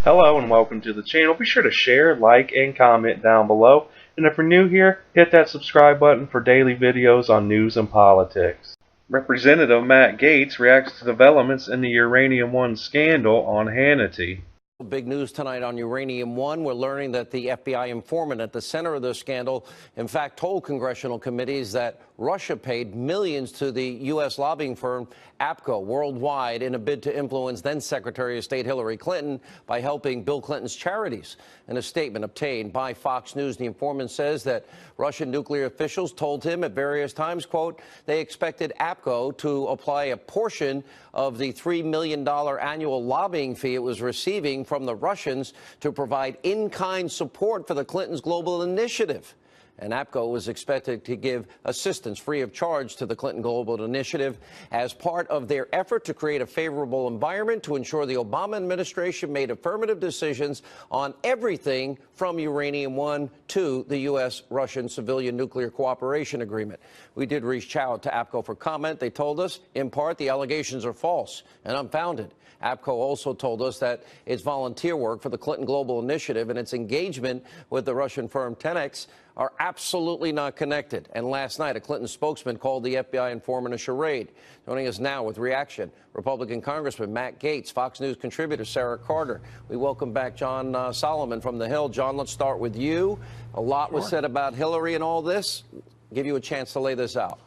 Hello and welcome to the channel. Be sure to share, like, and comment down below. And if you're new here, hit that subscribe button for daily videos on news and politics. Representative Matt Gaetz reacts to developments in the Uranium One scandal on Hannity. Big news tonight on Uranium One. We're learning that the FBI informant at the center of this scandal, in fact, told congressional committees that Russia paid millions to the U.S. lobbying firm APCO worldwide in a bid to influence then-Secretary of State Hillary Clinton by helping Bill Clinton's charities. In a statement obtained by Fox News, the informant says that Russian nuclear officials told him at various times, quote, they expected APCO to apply a portion of the $3 million annual lobbying fee it was receiving from the Russians to provide in-kind support for the Clintons' global initiative. And APCO was expected to give assistance free of charge to the Clinton Global Initiative as part of their effort to create a favorable environment to ensure the Obama administration made affirmative decisions on everything from Uranium One to the U.S.-Russian Civilian Nuclear Cooperation Agreement. We did reach out to APCO for comment. They told us, in part, the allegations are false and unfounded. APCO also told us that its volunteer work for the Clinton Global Initiative and its engagement with the Russian firm Tenex are absolutely not connected. And last night, a Clinton spokesman called the FBI informant a charade. Joining us now with reaction, Republican Congressman Matt Gaetz, Fox News contributor Sarah Carter. We welcome back John Solomon from the Hill. John, let's start with you. A lot was said about Hillary and all this. Give you a chance to lay this out.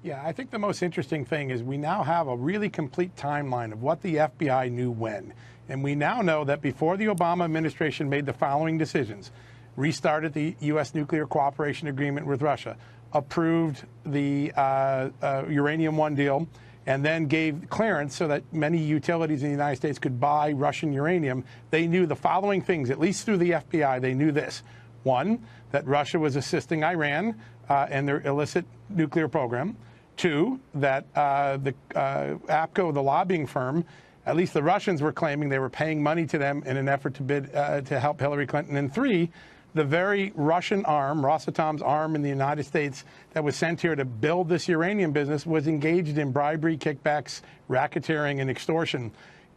Yeah, I think the most interesting thing is we now have a really complete timeline of what the FBI knew when. And we now know that before the Obama administration made the following decisions: restarted the U.S. nuclear cooperation agreement with Russia, approved the Uranium One deal, and then gave clearance so that many utilities in the United States could buy Russian uranium. They knew the following things, at least through the FBI. They knew this. One, that Russia was assisting Iran and their illicit nuclear program. Two, that the APCO, the lobbying firm, at least the Russians were claiming they were paying money to them in an effort to bid to help Hillary Clinton. And three, the very Russian arm, Rosatom's arm in the United States that was sent here to build this uranium business, was engaged in bribery, kickbacks, racketeering, and extortion.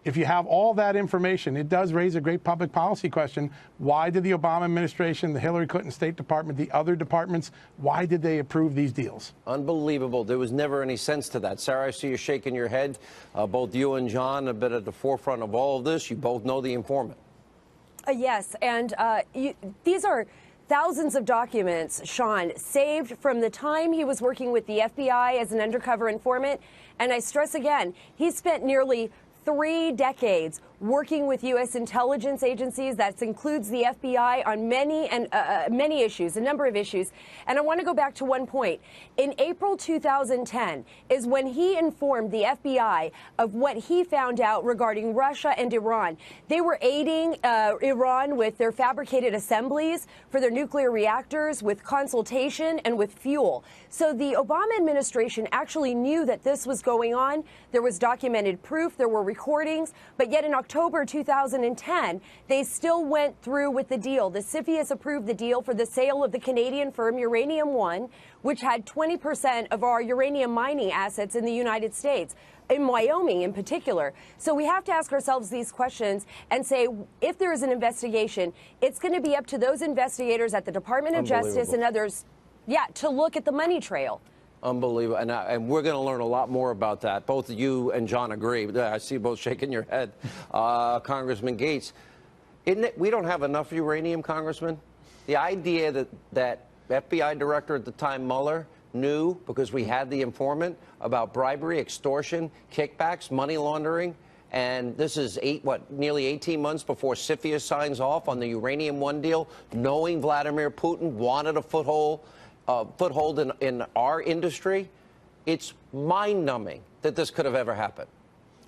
If you have all that information, it does raise a great public policy question. Why did the Obama administration, the Hillary Clinton State Department, the other departments, why did they approve these deals? Unbelievable. There was never any sense to that. Sarah, I see you shaking your head. Both you and John have been at the forefront of all of this. You both know the informant. Yes, and these are thousands of documents, Sean, saved from the time he was working with the FBI as an undercover informant. And I stress again, he spent nearly 3 decades working with U.S. intelligence agencies. That includes the FBI on many issues, a number of issues. And I want to go back to one point. In April 2010 is when he informed the FBI of what he found out regarding Russia and Iran. They were aiding Iran with their fabricated assemblies for their nuclear reactors, with consultation and with fuel. So the Obama administration actually knew that this was going on. There was documented proof, there were recordings, but yet in October 2010, they still went through with the deal. The CFIUS approved the deal for the sale of the Canadian firm Uranium One, which had 20% of our uranium mining assets in the United States, in Wyoming in particular. So we have to ask ourselves these questions and say, if there is an investigation, it's going to be up to those investigators at the Department of Justice and others, to look at the money trail. Unbelievable. And we're going to learn a lot more about that. Both you and John agree. I see you both shaking your head. Congressman Gaetz, we don't have enough uranium, Congressman? The idea that FBI director at the time, Mueller, knew, because we had the informant, about bribery, extortion, kickbacks, money laundering, and this is nearly 18 months before CFIUS signs off on the Uranium One deal, knowing Vladimir Putin wanted a foothold in our industry. It's mind-numbing that this could have ever happened.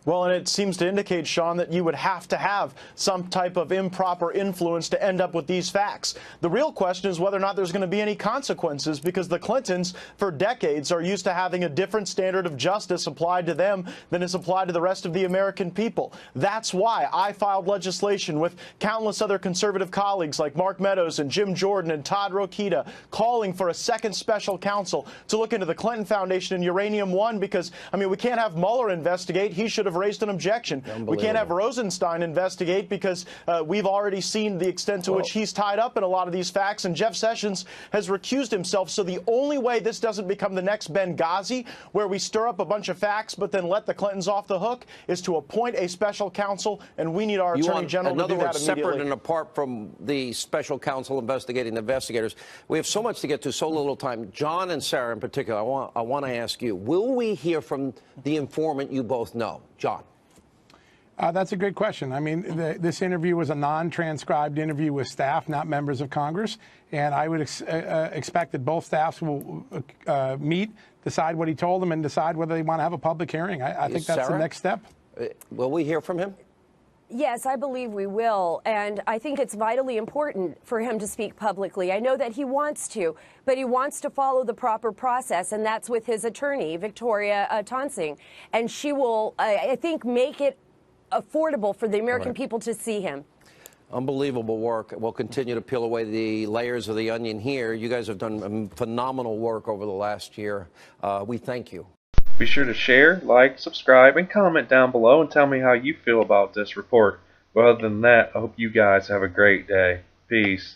Well, and it seems to indicate, Sean, that you would have to have some type of improper influence to end up with these facts. The real question is whether or not there's going to be any consequences, because the Clintons, for decades, are used to having a different standard of justice applied to them than is applied to the rest of the American people. That's why I filed legislation with countless other conservative colleagues like Mark Meadows and Jim Jordan and Todd Rokita, calling for a second special counsel to look into the Clinton Foundation and Uranium One, because, I mean, we can't have Mueller investigate. He should have raised an objection. We can't have Rosenstein investigate because we've already seen the extent to which he's tied up in a lot of these facts, and Jeff Sessions has recused himself. So the only way this doesn't become the next Benghazi, where we stir up a bunch of facts but then let the Clintons off the hook, is to appoint a special counsel, and we need our Attorney General to do that immediately. In other words, separate and apart from the special counsel investigating the investigators. We have so much to get to, so little time. John and Sarah in particular, I want to ask you, will we hear from the informant you both know? John. That's a good question. I mean, this interview was a non-transcribed interview with staff, not members of Congress, and I would expect that both staffs will meet, decide what he told them, and decide whether they want to have a public hearing. I think that's the next step. Will we hear from him? Yes, I believe we will, and I think it's vitally important for him to speak publicly. I know that he wants to, but he wants to follow the proper process, and that's with his attorney, Victoria Tonsing, and she will, I think, make it affordable for the American people to see him. Unbelievable work. We'll continue to peel away the layers of the onion here. You guys have done phenomenal work over the last year. We thank you. Be sure to share, like, subscribe, and comment down below and tell me how you feel about this report. But other than that, I hope you guys have a great day. Peace.